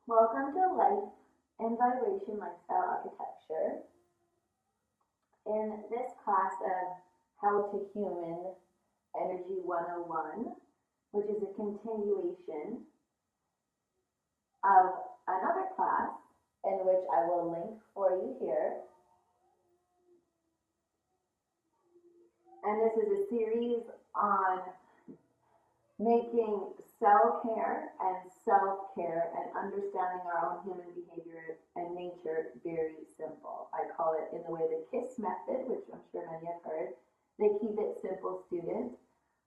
Welcome to Life and Vibration Lifestyle Architecture. In this class of How to Human Energy 101, which is a continuation of another class in which I will link for you here. And this is a series on making self-care and self-care and understanding our own human behavior and nature very simple. I call it, in the way, the KISS method, which I'm sure many have heard, the Keep It Simple student.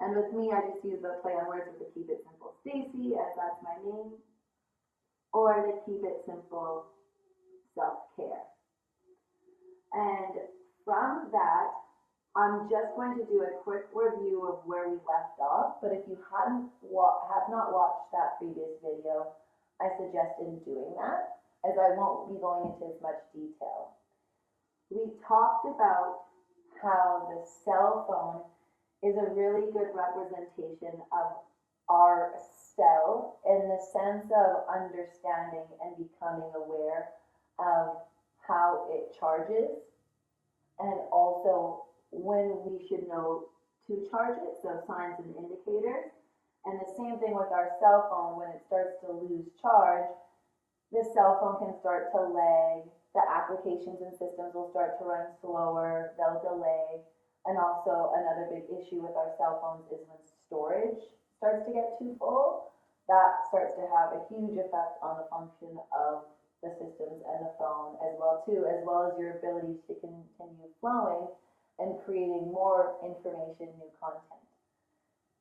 And with me, I just use the play on words with the Keep It Simple Stacy, as that's my name, or the Keep It Simple self-care. And from that, I'm just going to do a quick review of where we left off, but if you have not watched that previous video, I suggest in doing that, as I won't be going into as much detail. We talked about how the cell phone is a really good representation of our cell in the sense of understanding and becoming aware of how it charges, and also when we should know to charge it, so signs and indicators. And the same thing with our cell phone. When it starts to lose charge, the cell phone can start to lag, the applications and systems will start to run slower, they'll delay. And also another big issue with our cell phones is when storage starts to get too full, that starts to have a huge effect on the function of the systems and the phone as well as your ability to continue flowing and creating more information, new content.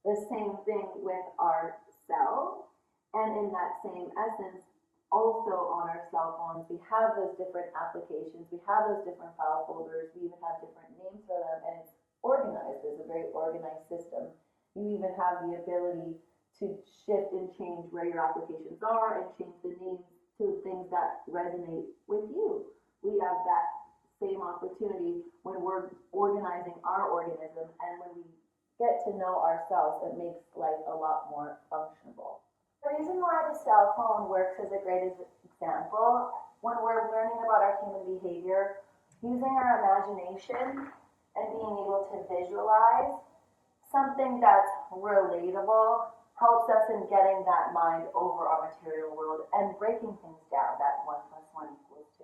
The same thing with our cell, and in that same essence, also on our cell phones, we have those different applications, we have those different file folders, we even have different names for them, and it's organized. It's a very organized system. You even have the ability to shift and change where your applications are and change the names to things that resonate with you. We have that same opportunity when we're organizing our organism, and when we get to know ourselves, it makes life a lot more functional. The reason why the cell phone works as a great example, when we're learning about our human behavior, using our imagination and being able to visualize something that's relatable helps us in getting that mind over our material world and breaking things down, that 1 plus 1 equals 2.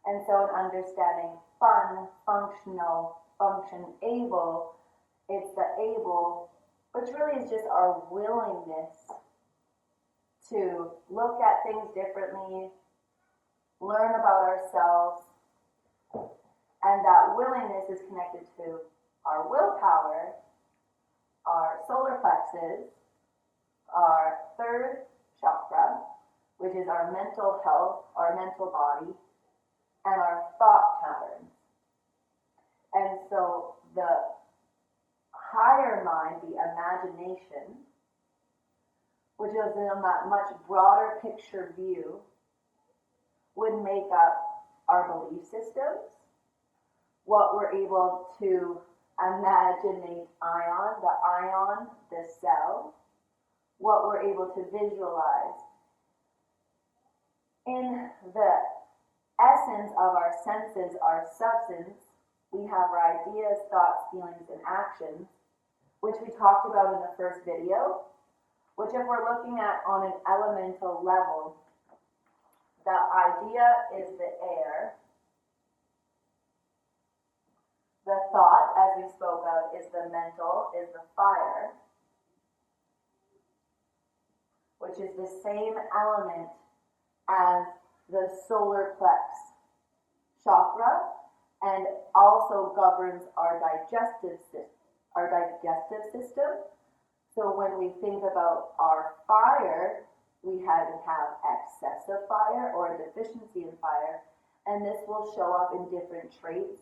And so in understanding fun, functional, function, able, it's the able, which really is just our willingness to look at things differently, learn about ourselves, and that willingness is connected to our willpower, our solar plexus, our third chakra, which is our mental health, our mental body, and our thought patterns. And so the higher mind, the imagination, which is in that much broader picture view, would make up our belief systems, what we're able to imaginate the cell, what we're able to visualize. In the essence of our senses, our substance, we have our ideas, thoughts, feelings, and actions, which we talked about in the first video, which if we're looking at on an elemental level, the idea is the air, the thought, as we spoke of, is the mental, is the fire, which is the same element as the solar plex chakra, and also governs our digestive system. So when we think about our fire, we have excessive fire or a deficiency in fire, and this will show up in different traits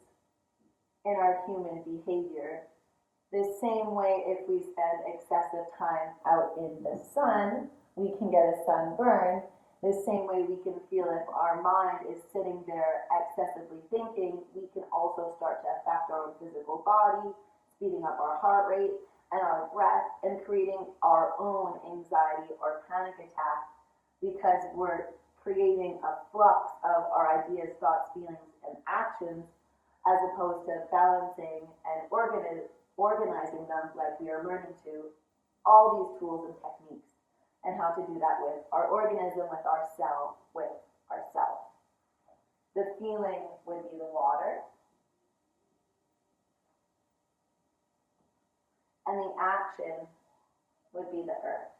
in our human behavior. The same way, if we spend excessive time out in the sun, we can get a sunburn. The same way we can feel if our mind is sitting there excessively thinking, we can also start to affect our own physical body, speeding up our heart rate and our breath, and creating our own anxiety or panic attack because we're creating a flux of our ideas, thoughts, feelings, and actions, as opposed to balancing and organizing them like we are learning to, all these tools and techniques, and how to do that with our organism, with our cell, with ourself. The feeling would be the water, and the action would be the earth.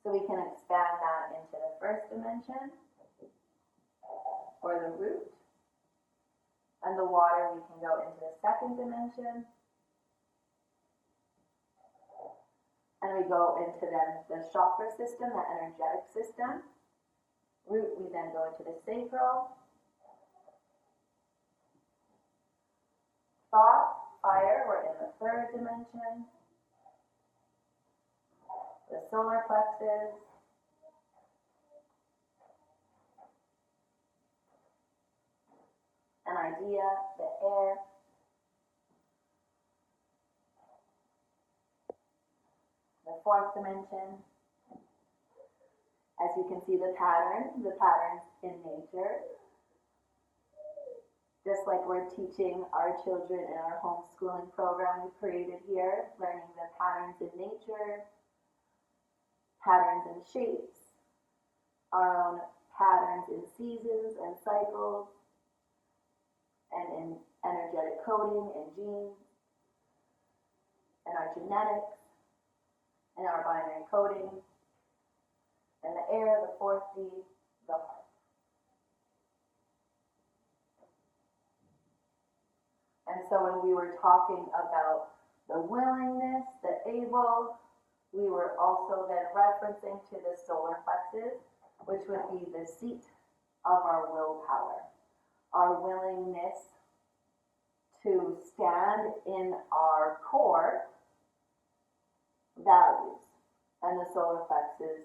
So we can expand that into the first dimension, or the root. And the water, we can go into the second dimension. And we go into then the chakra system, the energetic system. Root, we then go into the sacral. Thought, fire, we're in the third dimension. The solar plexus. An idea, the air. The fourth dimension. As you can see the patterns in nature. Just like we're teaching our children in our homeschooling program we created here, learning the patterns in nature, patterns in shapes, our own patterns in seasons and cycles, and in energetic coding and genes, and our genetics, and our binary coding, and the air, the fourth D, the heart. And so when we were talking about the willingness, the able, we were also then referencing to the solar plexus, which would be the seat of our willpower, our willingness to stand in our core values, and the solar plexus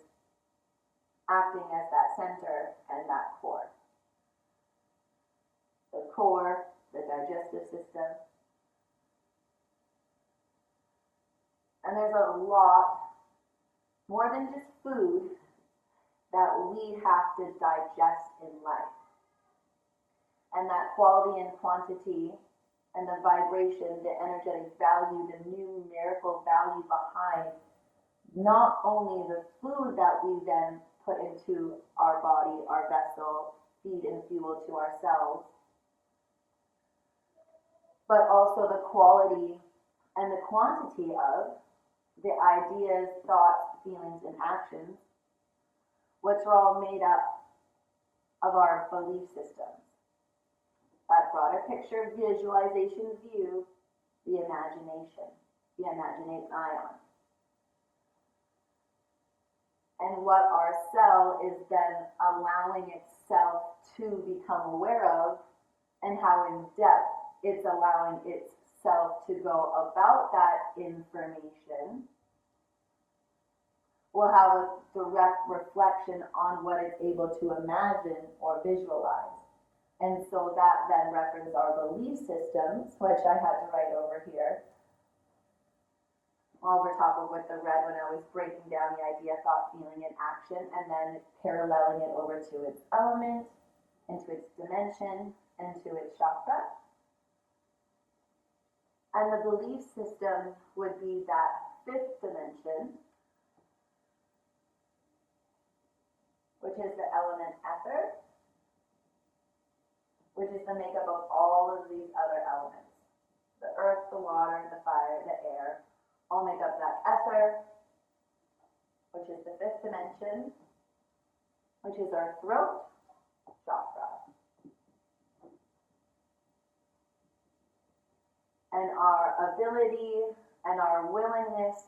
acting as that center and that core. The core, the digestive system. And there's a lot, more than just food, that we have to digest in life. And that quality and quantity and the vibration, the energetic value, the numerical value behind not only the food that we then put into our body, our vessel, feed and fuel to ourselves, but also the quality and the quantity of the ideas, thoughts, feelings, and actions, which are all made up of our belief systems. That broader picture, visualization, view, the imagination, the imaginate ion. And what our cell is then allowing itself to become aware of, and how in depth it's allowing itself to go about that information, will have a direct reflection on what it's able to imagine or visualize. And so that then references our belief systems, which I had to write over here, over top of with the red when I was breaking down the idea, thought, feeling, and action, and then paralleling it over to its element, into its dimension, and to its chakra. And the belief system would be that fifth dimension, which is the element ether, which is the makeup of all of these other elements. The earth, the water, the fire, the air, all make up that ether, which is the fifth dimension, which is our throat chakra. And our ability and our willingness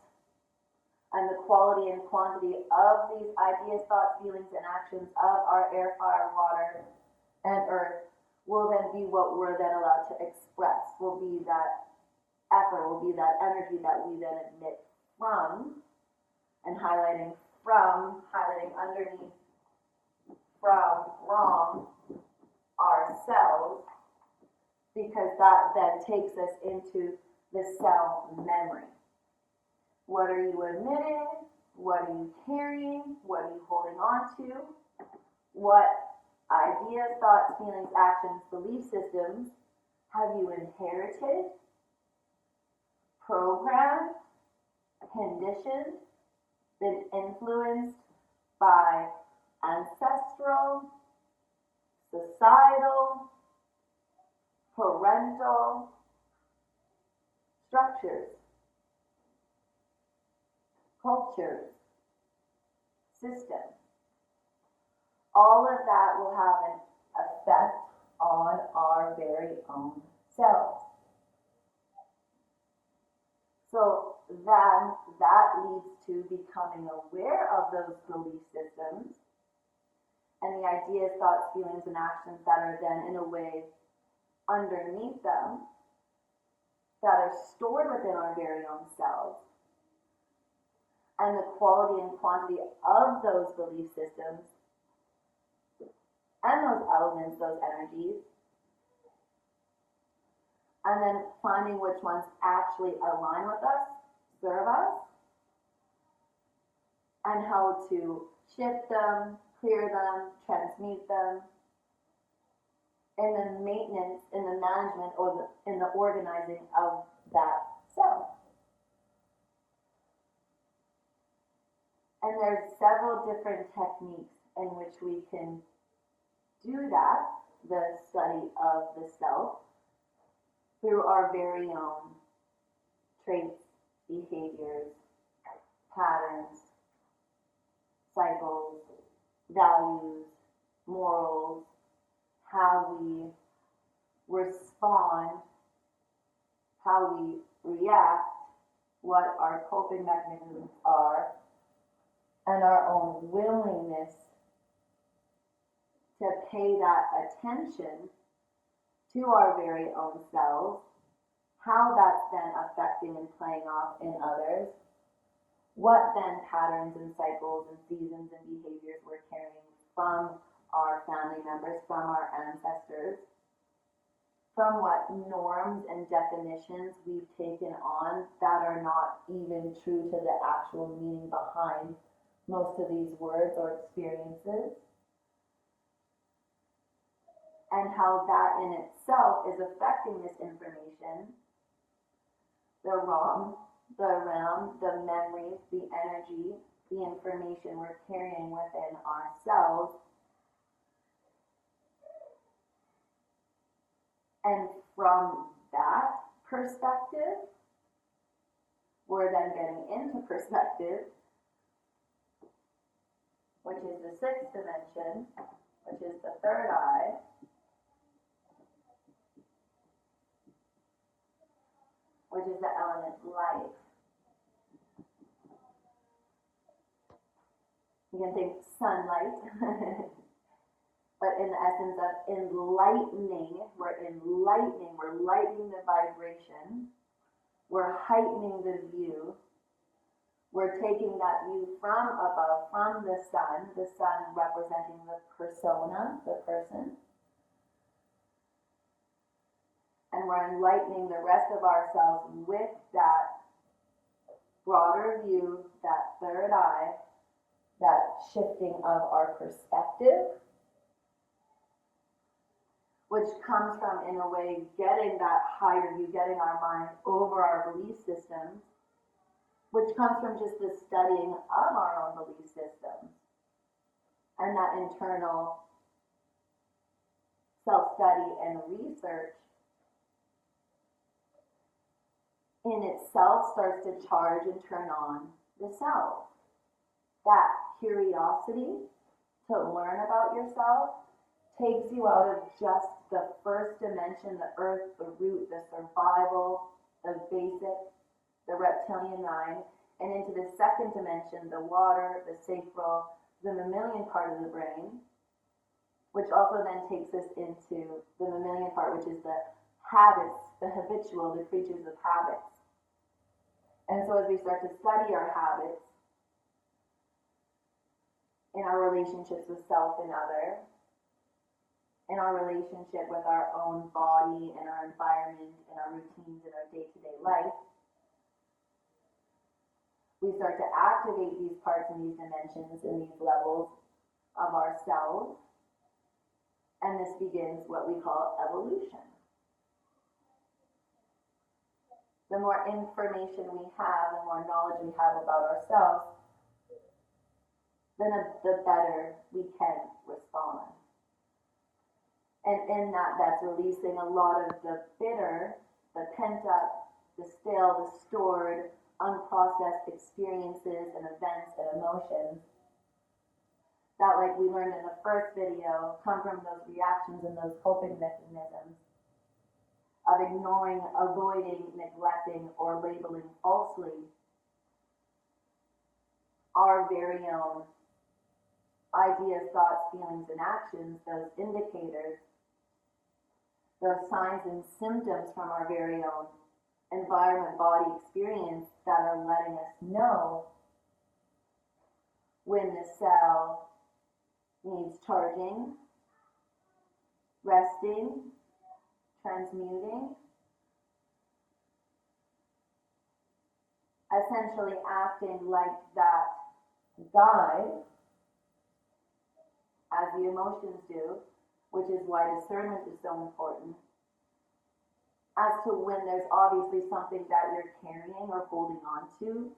and the quality and quantity of these ideas, thoughts, feelings, and actions of our air, fire, water, and earth will then be what we're then allowed to express, will be that ether, will be that energy that we then emit from, and highlighting underneath from ourselves, because that then takes us into the cell memory. What are you emitting? What are you carrying? What are you holding on to? What ideas, thoughts, feelings, actions, belief systems have you inherited, programmed, conditioned, been influenced by ancestral, societal, parental structures, cultures, systems? All of that will have an effect on our very own selves. So then that leads to becoming aware of those belief systems and the ideas, thoughts, feelings, and actions that are then in a way underneath them, that are stored within our very own selves, and the quality and quantity of those belief systems and those elements, those energies, and then finding which ones actually align with us, serve us, and how to shift them, clear them, transmute them, in the maintenance, in the management, or in the organizing of that self. And there's several different techniques in which we can do that, the study of the self, through our very own traits, behaviors, patterns, cycles, values, morals, how we respond, how we react, what our coping mechanisms are, and our own willingness to pay that attention to our very own selves, how that's then affecting and playing off in others, what then patterns and cycles and seasons and behaviors we're carrying from our family members, from our ancestors, from what norms and definitions we've taken on that are not even true to the actual meaning behind most of these words or experiences, and how that in itself is affecting this information, the ROM, the realm, the memories, the energy, the information we're carrying within ourselves. And from that perspective, we're then getting into perspective, which is the sixth dimension, which is the third eye, which is the element light. You can think sunlight, but in the essence of enlightening, we're lightening the vibration, we're heightening the view, we're taking that view from above, from the sun representing the persona, the person, and we're enlightening the rest of ourselves with that broader view, that third eye, that shifting of our perspective, which comes from, in a way, getting that higher view, getting our mind over our belief systems, which comes from just the studying of our own belief systems and that internal self-study and research in itself starts to charge and turn on the self. That curiosity to learn about yourself takes you out of just the first dimension, the earth, the root, the survival, the basic, the reptilian mind, and into the second dimension, the water, the sacral, the mammalian part of the brain, which also then takes us into the mammalian part, which is the habits, the habitual, the creatures of habits. And so as we start to study our habits in our relationships with self and other, in our relationship with our own body and our environment and our routines and our day-to-day life, we start to activate these parts and these dimensions and these levels of ourselves, and this begins what we call evolution. The more information we have, the more knowledge we have about ourselves, then the better we can respond. And in that, that's releasing a lot of the bitter, the pent up, the stale, the stored, unprocessed experiences and events and emotions that, like we learned in the first video, come from those reactions and those coping mechanisms of ignoring, avoiding, neglecting, or labeling falsely our very own ideas, thoughts, feelings, and actions, those indicators, those signs and symptoms from our very own environment, body experience that are letting us know when the cell needs charging, resting, transmuting, essentially acting like that guide, as the emotions do, which is why discernment is so important, as to when there's obviously something that you're carrying or holding on to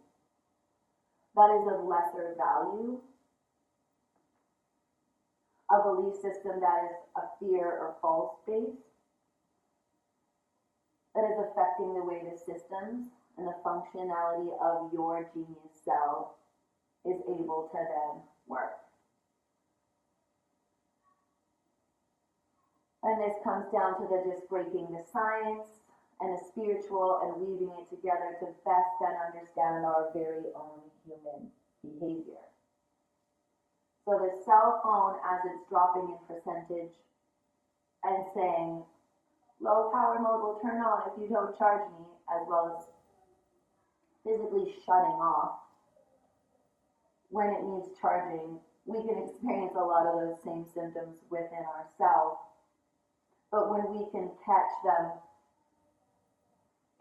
that is of lesser value, a belief system that is a fear or false base, that is affecting the way the systems and the functionality of your genius cell is able to then work. And this comes down to the just breaking the science and the spiritual and weaving it together to best then understand our very own human behavior. So the cell phone, as it's dropping in percentage and saying, low power mode will turn on if you don't charge me, as well as physically shutting off when it needs charging, we can experience a lot of those same symptoms within ourselves. But when we can catch them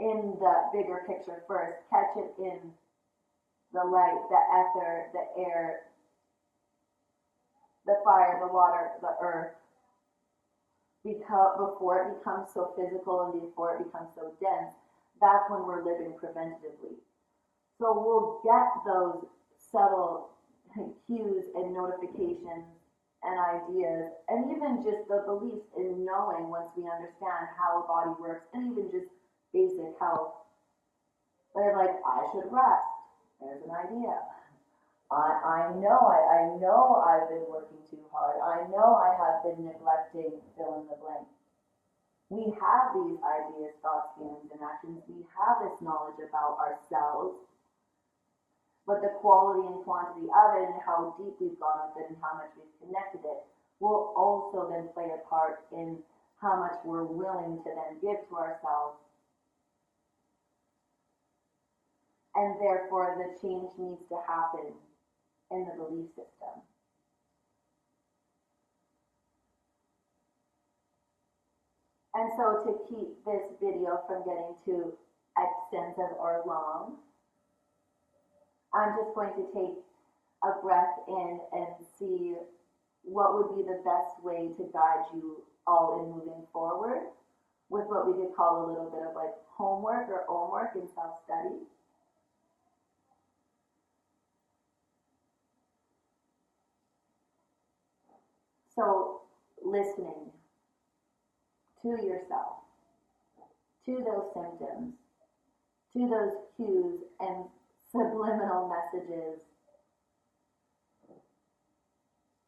in the bigger picture first, catch it in the light, the ether, the air, the fire, the water, the earth, before it becomes so physical and before it becomes so dense, that's when we're living preventatively. So we'll get those subtle cues and notifications and ideas, and even just the beliefs in knowing once we understand how a body works, and even just basic health. But they're like, I should rest. There's an idea. I know I've been working too hard. I know I have been neglecting fill in the blank. We have these ideas, thoughts, feelings, and actions. We have this knowledge about ourselves. But the quality and quantity of it and how deep we've gone with it and how much we've connected it will also then play a part in how much we're willing to then give to ourselves. And therefore, the change needs to happen in the belief system. And so to keep this video from getting too extensive or long, I'm just going to take a breath in and see what would be the best way to guide you all in moving forward with what we could call a little bit of like homework or homework in self-study. So listening to yourself, to those symptoms, to those cues and subliminal messages,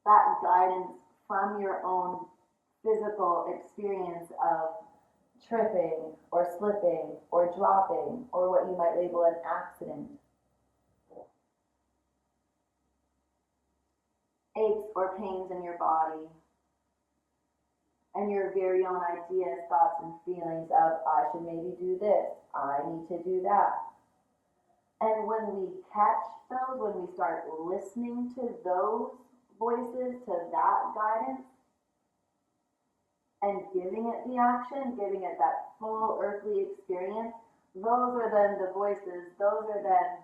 that guidance from your own physical experience of tripping or slipping or dropping or what you might label an accident, aches or pains in your body, and your very own ideas, thoughts, and feelings of, I should maybe do this, I need to do that. And when we catch those, when we start listening to those voices, to that guidance, and giving it the action, giving it that full earthly experience, those are then the voices, those are then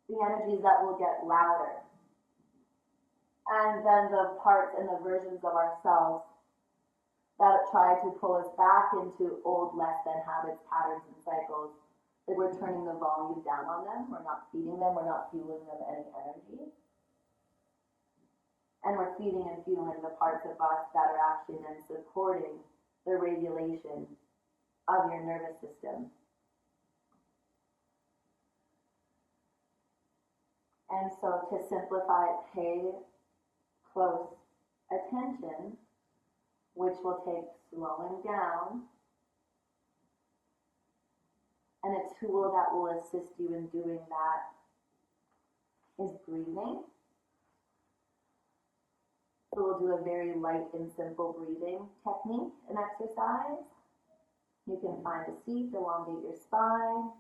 the energies that will get louder. And then the parts and the versions of ourselves that try to pull us back into old less than habits, patterns, and cycles. Like we're turning the volume down on them, we're not feeding them, we're not fueling them any energy. And we're feeding and fueling the parts of us that are actually then supporting the regulation of your nervous system. And so to simplify it, pay close attention, which will take slowing down, and a tool that will assist you in doing that is breathing. So we'll do a very light and simple breathing technique and exercise. You can find a seat, elongate your spine,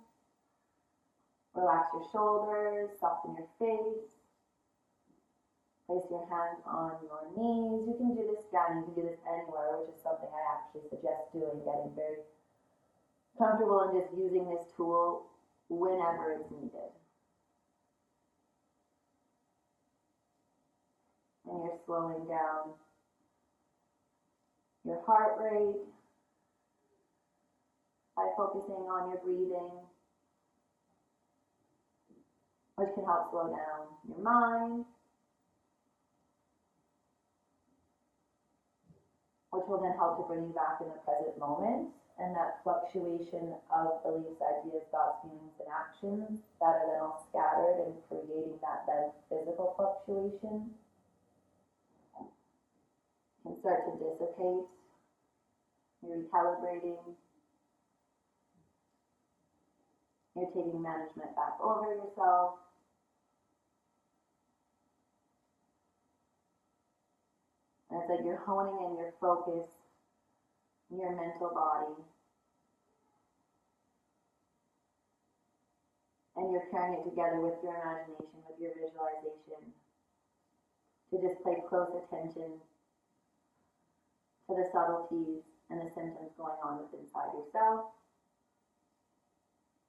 relax your shoulders, soften your face. Place your hands on your knees. You can do this down, you can do this anywhere, which is something I actually suggest doing, getting very comfortable and just using this tool whenever it's needed. And you're slowing down your heart rate by focusing on your breathing, which can help slow down your mind, which will then help to bring you back in the present moment and that fluctuation of beliefs, ideas, thoughts, feelings, and actions that are then all scattered and creating that then physical fluctuation can start to dissipate. You're recalibrating. You're taking management back over yourself. And it's like you're honing in your focus, your mental body, and you're pairing it together with your imagination, with your visualization, to just pay close attention to the subtleties and the symptoms going on with inside yourself,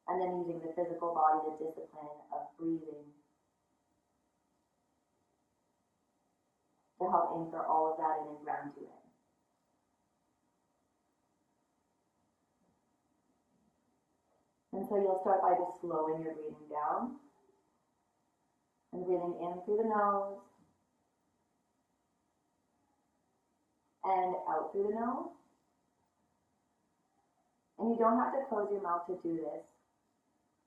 and then using the physical body, the discipline of breathing, to help anchor all of that in and ground you in. And so you'll start by just slowing your breathing down and breathing in through the nose and out through the nose. And you don't have to close your mouth to do this.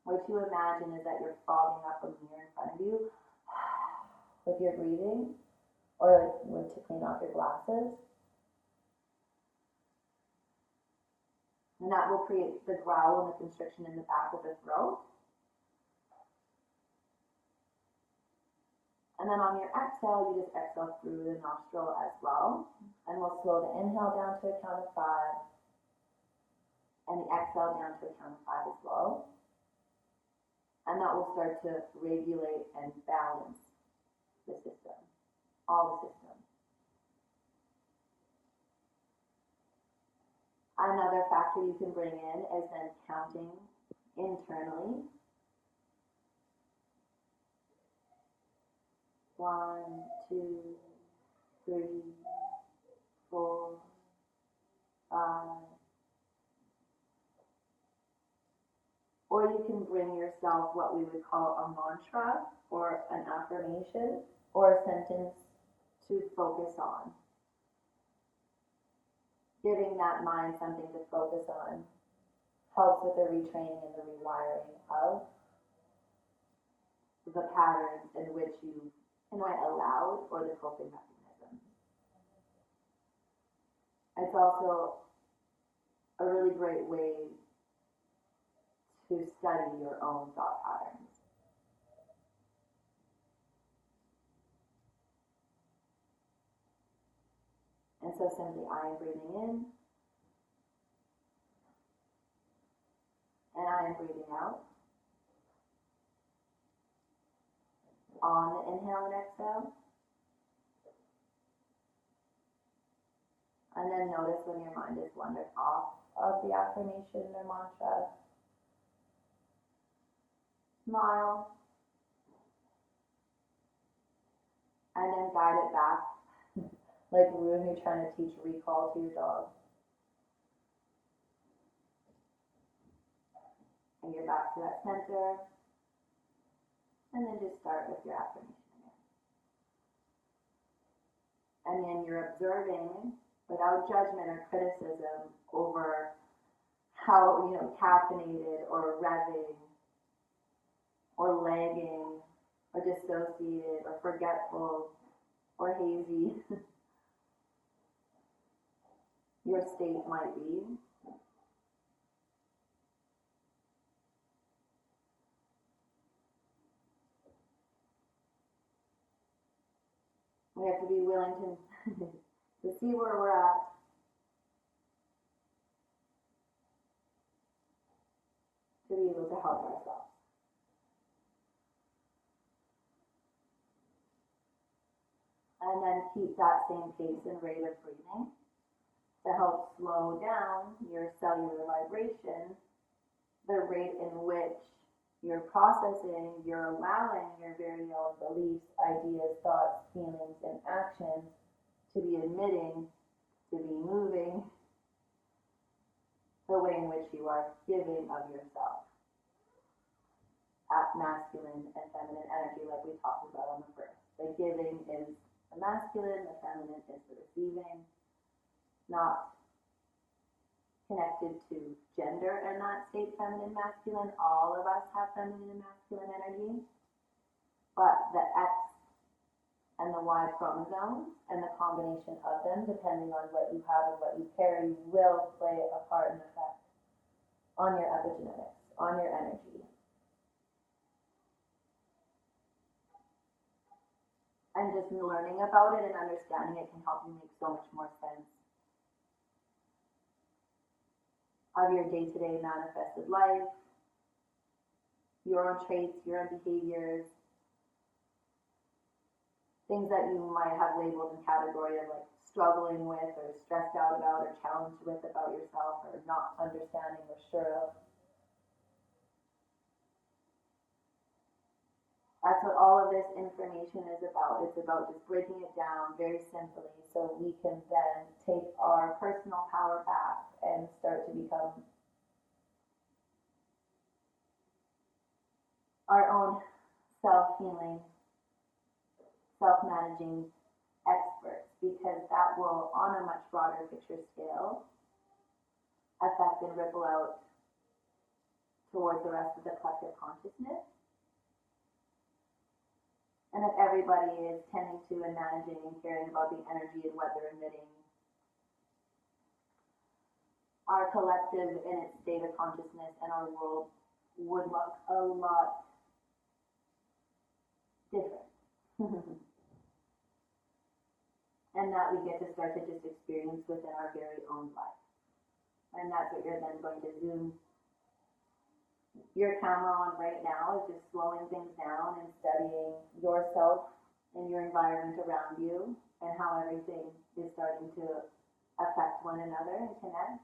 What you imagine is that you're fogging up a mirror in front of you with your breathing, or to clean off your glasses. And that will create the growl and the constriction in the back of the throat. And then on your exhale, you just exhale through the nostril as well. And we'll slow the inhale down to a count of 5. And the exhale down to a count of 5 as well. And that will start to regulate and balance the system, all the systems. Another factor you can bring in is then counting internally. 1, 2, 3, 4, 5. Or you can bring yourself what we would call a mantra or an affirmation or a sentence to focus on. Giving that mind something to focus on helps with the retraining and the rewiring of the patterns in which you allowed or the coping mechanism. It's also a really great way to study your own thought patterns. And so simply I am breathing in, and I am breathing out. On the inhale and exhale. And then notice when your mind is wandered off of the affirmation or mantra. Smile and then guide it back, like when you're trying to teach recall to your dog. And you're back to that center, and then just start with your affirmation again. And then you're observing without judgment or criticism over how, caffeinated or revving or lagging or dissociated or forgetful or hazy your state might be. We have to be willing to see where we're at. To be able to help ourselves. And then keep that same pace and rate of breathing to help slow down your cellular vibration, the rate in which you're processing, you're allowing your very own beliefs, ideas, thoughts, feelings, and actions to be emitting, to be moving, the way in which you are giving of yourself. At masculine and feminine energy, like we talked about on the first. The giving is the masculine, the feminine is the receiving, not connected to gender in that state, feminine, masculine. All of us have feminine and masculine energy, but the X and the Y chromosomes and the combination of them, depending on what you have and what you carry, will play a part and effect on your epigenetics, on your energy. And just learning about it and understanding it can help you make so much more sense of your day-to-day manifested life, your own traits, your own behaviors, things that you might have labeled in category of like struggling with or stressed out about or challenged with about yourself or not understanding or sure of. That's what all of this information is about. It's about just breaking it down very simply so we can then take our personal power back and start to become our own self-healing, self-managing experts, because that will, on a much broader picture scale, affect and ripple out towards the rest of the collective consciousness. And if everybody is tending to and managing and caring about the energy and what they're emitting, our collective in its state of consciousness and our world would look a lot different. And that we get to start to just experience within our very own life. And that's what you're then going to zoom your camera on right now, is just slowing things down and studying yourself and your environment around you and how everything is starting to affect one another and connect.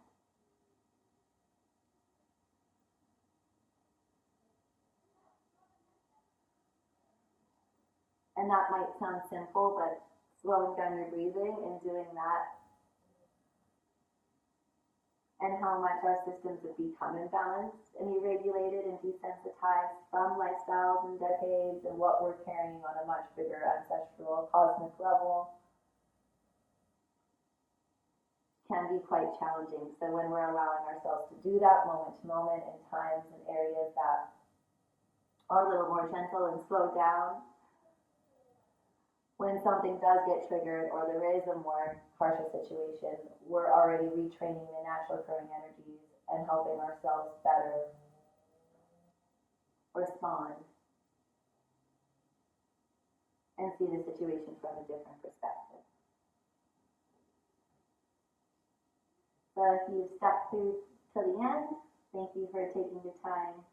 And that might sound simple, but slowing down your breathing and doing that, and how much our systems have become imbalanced and deregulated and desensitized from lifestyles and decades and what we're carrying on a much bigger ancestral cosmic level can be quite challenging. So when we're allowing ourselves to do that moment to moment in times and areas that are a little more gentle and slow down, when something does get triggered or there is a more harsher situation, we're already retraining the natural occurring energies and helping ourselves better respond and see the situation from a different perspective. So if you've stuck through to the end, thank you for taking the time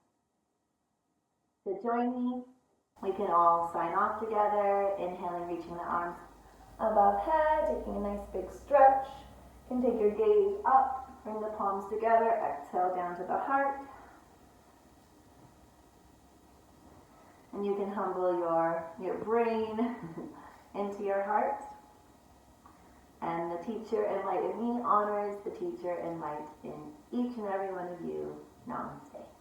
to join me. We can all sign off together, inhaling, reaching the arms above head, taking a nice big stretch. You can take your gaze up, bring the palms together, exhale down to the heart. And you can humble your brain into your heart. And the teacher and light in me honors the teacher and light in each and every one of you. Namaste.